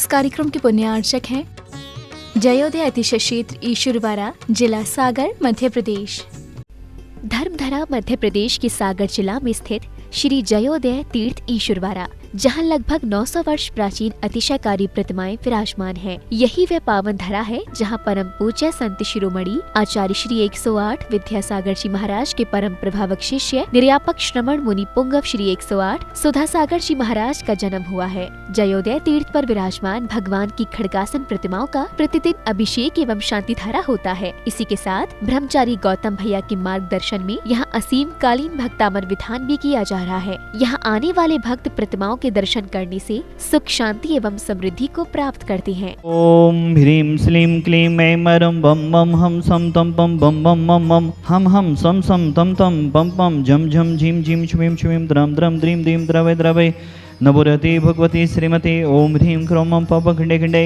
इस कार्यक्रम के पुण्यार्चक हैं जयोदय अतिशय क्षेत्र ईश्वरवाड़ा, जिला सागर, मध्य प्रदेश। धर्मधरा मध्य प्रदेश के सागर जिला में स्थित श्री जयोदय तीर्थ ईश्वरवाड़ा, जहां लगभग 900 वर्ष प्राचीन अतिशयकारी प्रतिमाएं विराजमान हैं। यही वह पावन धरा है जहां परम पूज्य संत शिरोमणि आचार्य श्री 108 विद्यासागर जी महाराज के परम प्रभावक शिष्य निर्यापक श्रमण मुनि पुंगव श्री 108 सुधासागर जी महाराज का जन्म हुआ है। जयोदय तीर्थ पर विराजमान भगवान की खड़गासन प्रतिमाओं का प्रतिदिन अभिषेक एवं शांति धारा होता है। इसी के साथ ब्रह्मचारी गौतम भैया के मार्गदर्शन में यहाँ असीम कालीन भक्तामर विधान भी किया जा रहा है। यहाँ आने वाले भक्त प्रतिमाओं के दर्शन करने से सुख, शांति एवं समृद्धि को प्राप्त करते हैं। ओम ह्रीं श्लीं क्लीं ऐं मरं बम बम हम सम तम पम बम बम मम मम हम सम सम तम तम पम पम झम झम झीम झीम छ्वीं छ्वीं द्रम द्रम द्रीं द्रीं द्रवै द्रवै नभुरति भगवती श्रीमती ओम ह्रीं क्रोमं पप खंडे खंडे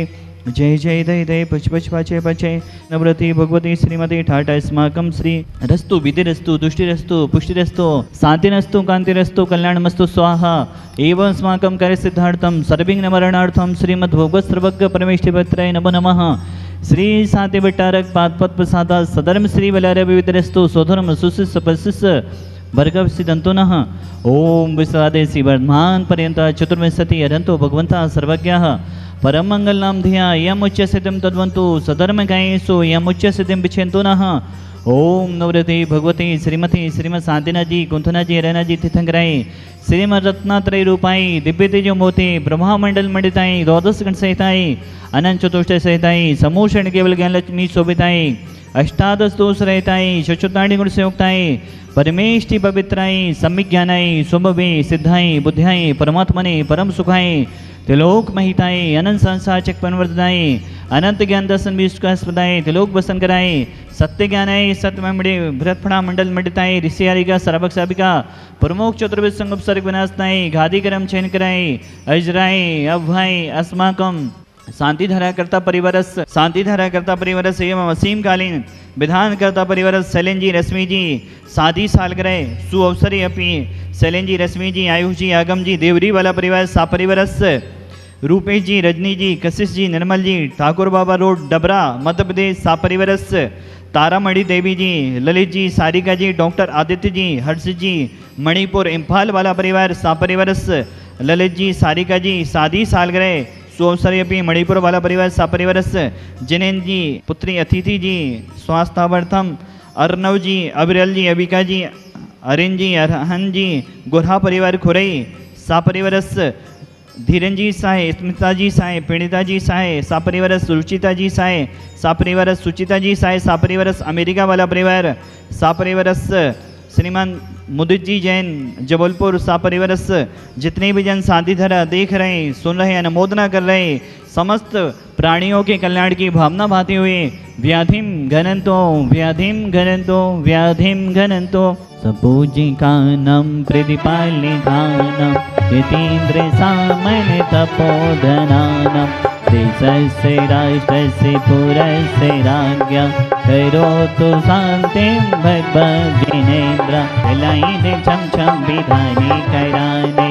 जय जय दय दय पच पच पचे पचे नवरति भगवती श्रीमती ठाट अस्माकं श्री रस्तु विधिरस्तु तुष्टिरस्तु पुष्टिरस्तु शांतिरस्तु कांतिरस्तु कल्याणमस्तु स्वाहा एवं अस्माकं कार्य सिद्धार्थम सर्वविघ्न मरणार्थम श्रीमद् भगवत सर्वज्ञ परमेष्ठिपत्राय नमो नमः। श्री शांति भट्टारक पादपद प्रसादा सधर्म श्री बलार्य विविधरस्तु स्वधर्म सुशिष्य प्रशिष्य भर्गव सिद्धंतुनः ओम विश्वादेशी वर्धमान पर्यंत चतुर्विंशति अरंतो भगवंता सर्वज्ञः परम मंगल नाम धिया यमुच्च सिद्धिं तद्वन्तु सधर्म गायेषु यमुच्च सिद्धिं विच्छेन्तु नः। ओम नवरति भगवती श्रीमती श्रीमद शांतिना जी कुंथना जी रैना जी तीर्थंकराय श्रीमद रत्नात्रय रूपाई दिव्य तेजो मोते ब्रह्मा मंडल मंडिताई द्वादश गण सहिताई अनंत चतुष्ट सहिताई समूषण केवल ज्ञान लक्ष्मी शोभिताई अष्टादश दोष रहताई चतुर्दाणी गुण से युक्ताई परमेष्टि पवित्राई सम्यक ज्ञानाई स्वभवे सिद्धाई बुद्ध्याई परमात्मने परम सुखाई त्रिलोक महिताई अनंत संसार चक पनवर्धनाई अनंत ज्ञान दर्शन विश्वास्पदाई त्रिलोक बसन कराए सत्य ज्ञानाई सत्यमणि भरतफणा मंडल मंडिताई ऋषियारिका सरभक साबिका प्रमुख चतुर्वेद संगम सर्ग विनाशनाई घादी करम चयन कराई अजराई अभय अस्माकम शांति धारा करता परिवारस एवं असीम कालीन विधान करता परिवारस शैलेन जी रश्मि जी शादी सालगिरह सुअवसरी अपी शैलेन जी रश्मि जी आयुष जी आगम जी देवरी वाला परिवार सा परिवारस रूपेश जी रजनी जी कशिश जी निर्मल जी ठाकुर बाबा रोड डबरा मध्य प्रदेश सा परिवारस तारामणि देवी जी ललित जी सारिका जी डॉक्टर आदित्य जी हर्ष जी मणिपुर इम्फाल वाला परिवार सा परिवारस ललित जी सारिका जी शादी सालगिरह सुअवसरी अपनी मणिपुर वाला परिवार सा परिवारस जिनेन्द्र जी पुत्री अतिथि जी स्वास्थ्यार्थम अर्नव जी अविरल जी अबिका जी अरिन जी अरहन जी गोरहा परिवार खुरई सा परिवारस धीरन जी साहे स्मिता जी साहे पीड़िता जी साहे सा परिवारस रुचिता जी साहे सा परिवारस सुचिता जी साहे सा परिवारस अमेरिका वाला परिवार सा परिवारस श्रीमान मुदित जी जैन जबलपुर सा परिवारस जितने भी जन शांति धारा देख रहे सुन रहे अनुमोदना कर रहे समस्त प्राणियों के कल्याण की भावना भाते हुए व्याधिम घनंतो व्याधिम घनंतो व्याधिम घनंतो सपूजिकानम प्रतिपालिकानम यतीन्द्र सामन तपोधनानम देशस्य राष्ट्रस्य पुरस्य राज्ञा करोतु शान्तिं भगवद्जिनेन्द्र कलायिने छम छम विधाने कराने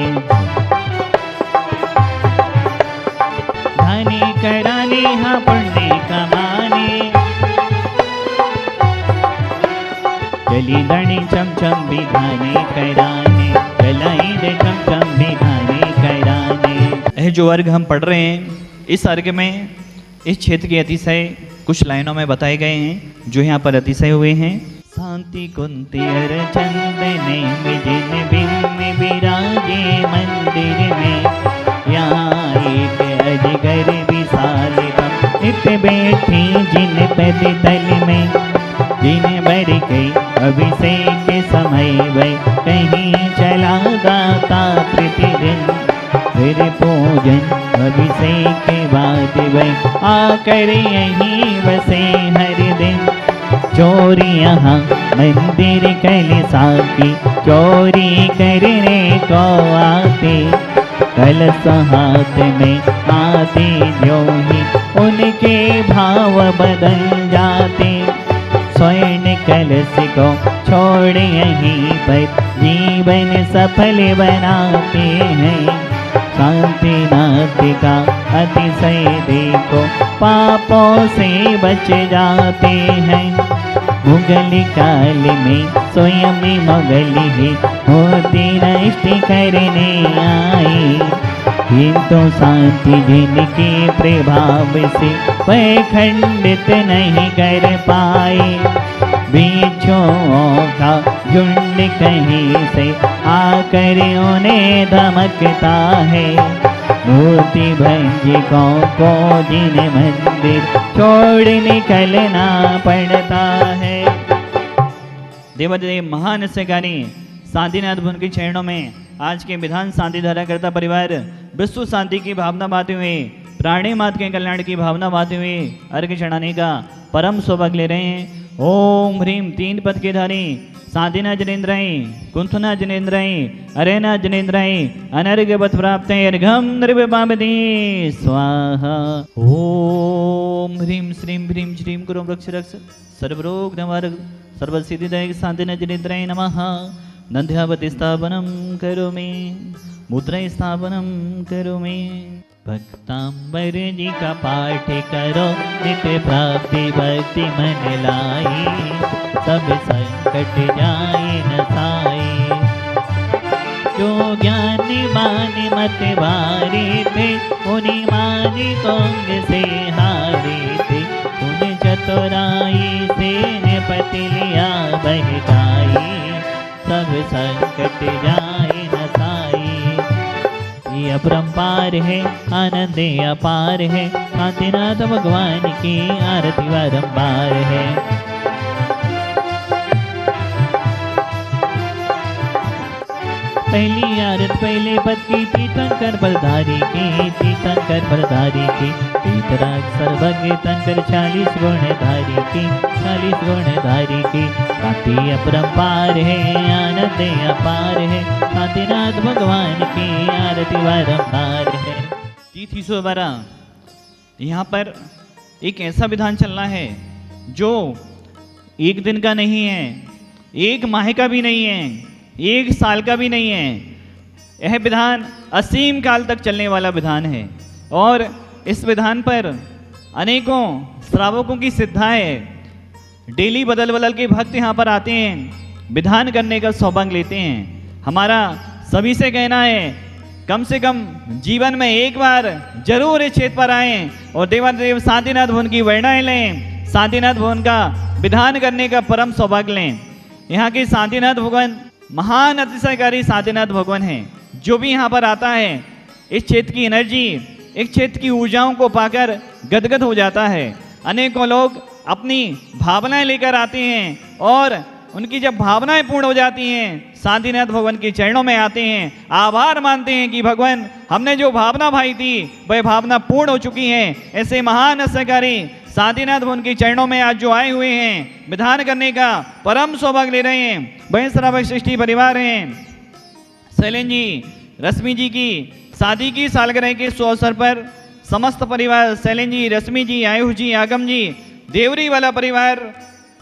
धाने कराने हाँ पुण्य कमाने चली धनी छम छम विधाने कराने कलायिने छम छम विधाने कराने। यह जो वर्ग हम पढ़ रहे हैं इस सर्ग में इस क्षेत्र के अतिशय कुछ लाइनों में बताए गए हैं जो यहाँ पर अतिशय हुए हैं। शांति कुंती चंदने जिन बिन विराजे मंदिर में यहाँ एक अजगर विशाल नित्य बैठी जिन पद तल में जिन बर गई अभिषेक समय वह कहीं चला दाता प्रतिदिन फिर पूजन अभिषेक के बाद वह आकर यहीं बसे हर दिन। चोरी यहाँ मंदिर कलसा की चोरी करने को आते कलश हाथ में आते जो ही उनके भाव बदल जाते। स्वर्ण कलश को छोड़ यहीं पर जीवन सफल बनाते हैं शांति नाथ का अतिशय देखो, पापों से बच जाते हैं। मुगल काल में स्वयं मुगल ही होती नष्ट करने आई, किंतु शांति जिनके प्रभाव से वह खंडित नहीं कर पाए। बिच्छुओं का झुंड कहीं से आकर उन्हें धमकता है, मूर्ति भंजकों को जिन मंदिर छोड़ निकलना पड़ता है। देवादेव महान से गानी शांतिनाथ भुवन के चरणों में आज के विधान शांति धारा करता परिवार विश्व शांति की भावना बाते हुए, प्राणी मात्र के कल्याण की भावना बाते हुए अर्घ्य चढ़ाने का परम सौभाग्य ले रहे हैं। ओम ह्रीम 3 पद के धारी शांतिना जनेन्द्राय कुंथना जनेन्द्राय अरेना जनेन्द्राय अनर्घ्यवत् प्राप्त अर्घ्यं निर्विपामति स्वाहा। ओम ह्रीम श्रीम ह्रीम श्रीम कुरुम रक्ष रक्ष सर्वरोग निवारक सर्वसिद्धिदायक शांतिना जनेन्द्राय नमः। नंद्यावती स्थापनं करोमि, मुद्रा स्थापनं करोमि। भक्तांबर जी का पाठ करो, नित्य प्राप्ति भक्ति मन लाई, सब संकट जाए नसाई। जो ज्ञानी मानी मत वारे थे, उन्हीं मानी तोंग से हारे थे। उन चतुराई से निपट लिया बहकाई, सब संकट जाए नसाई। ये अपरंपार है, आनंद अपार है, शांतिनाथ भगवान की आरती बारंबार है। पहली आरत पहले पद की तीर्थंकर बलधारी की, तीर्थंकर बलधारी की। तीर्थराज सर्वज्ञ तंकर 40 गुणधारी की, 40 गुणधारी की। कांति अपरंपार है, आनंद अपार है, शांतिनाथ भगवान की आरती बारंबार है। तिथि 12 यहाँ पर एक ऐसा विधान चलना है जो एक दिन का नहीं है, एक माह का भी नहीं है, एक साल का भी नहीं है। यह विधान असीम काल तक चलने वाला विधान है और इस विधान पर अनेकों श्रावकों की श्रद्धा है। डेली बदल बदल के भक्त यहाँ पर आते हैं, विधान करने का सौभाग्य लेते हैं। हमारा सभी से कहना है कम से कम जीवन में एक बार जरूर इस क्षेत्र पर आएं और देवादेव शांतिनाथ भुवन की वर्णाएं लें, शांतिनाथ भुवन का विधान करने का परम सौभाग्य लें। यहाँ के शांतिनाथ भगवान महान अतिशयकारी शांतिनाथ भगवान हैं। जो भी यहाँ पर आता है इस क्षेत्र की एनर्जी, इस क्षेत्र की ऊर्जाओं को पाकर गदगद हो जाता है। अनेकों लोग अपनी भावनाएं लेकर आते हैं और उनकी जब भावनाएं पूर्ण हो जाती हैं शांतिनाथ भगवान के चरणों में आते हैं, आभार मानते हैं कि भगवान हमने जो भावना भाई थी वह भावना पूर्ण हो चुकी है। ऐसे महान अतिशयकारी शांतिनाथ भगवान के चरणों में आज जो आए हुए हैं विधान करने का परम सौभाग्य ले रहे हैं, वह श्रावक सृष्टि परिवार हैं। शैलेन जी रश्मि जी की शादी की सालगिरह के शुभ अवसर पर समस्त परिवार शैलेन जी, रश्मि जी, आयुष जी, आगम जी, देवरी वाला परिवार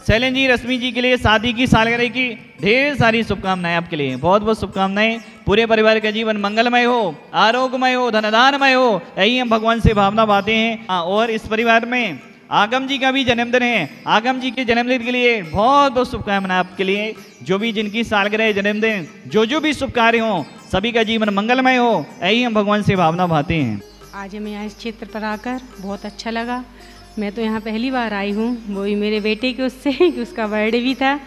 शैलेन जी, रश्मि जी के लिए शादी की सालगिरह की ढेर सारी शुभकामनाएं आपके लिए, बहुत बहुत शुभकामनाएं। पूरे परिवार का जीवन मंगलमय हो, आरोग्यमय हो, धनदानमय हो, यही हम भगवान से भावना पाते हैं। और इस परिवार में आगम जी का भी जन्मदिन है। आगम जी के जन्मदिन के लिए बहुत बहुत शुभकामनाएं आपके लिए। जो भी जिनकी सालगिरह, जन्मदिन, जो भी शुभ कार्य हो, सभी का जीवन मंगलमय हो, यही हम भगवान से भावना पाते हैं। आज हमें यहाँ इस क्षेत्र पर आकर बहुत अच्छा लगा। मैं तो यहाँ पहली बार आई हूँ, वो भी मेरे बेटे के उससे कि उसका बर्थडे भी था।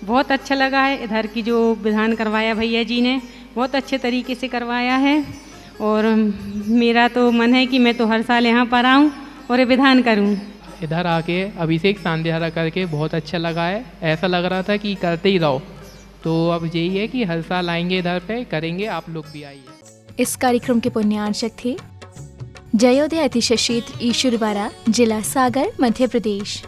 बहुत अच्छा लगा है। इधर की जो विधान करवाया भैया जी ने बहुत अच्छे तरीके से करवाया है और मेरा तो मन है कि मैं तो हर साल यहाँ पर आऊँ और विधान करूँ। इधर आके अभिषेक शांतिधारा करके बहुत अच्छा लगा है। ऐसा लग रहा था कि करते ही रहो, तो अब यही है कि हर साल आएंगे, इधर पे करेंगे, आप लोग भी आइए। इस कार्यक्रम के पुण्यार्चक थे जयोदय अतिशय क्षेत्र ईश्वरवाड़ा, जिला सागर, मध्य प्रदेश।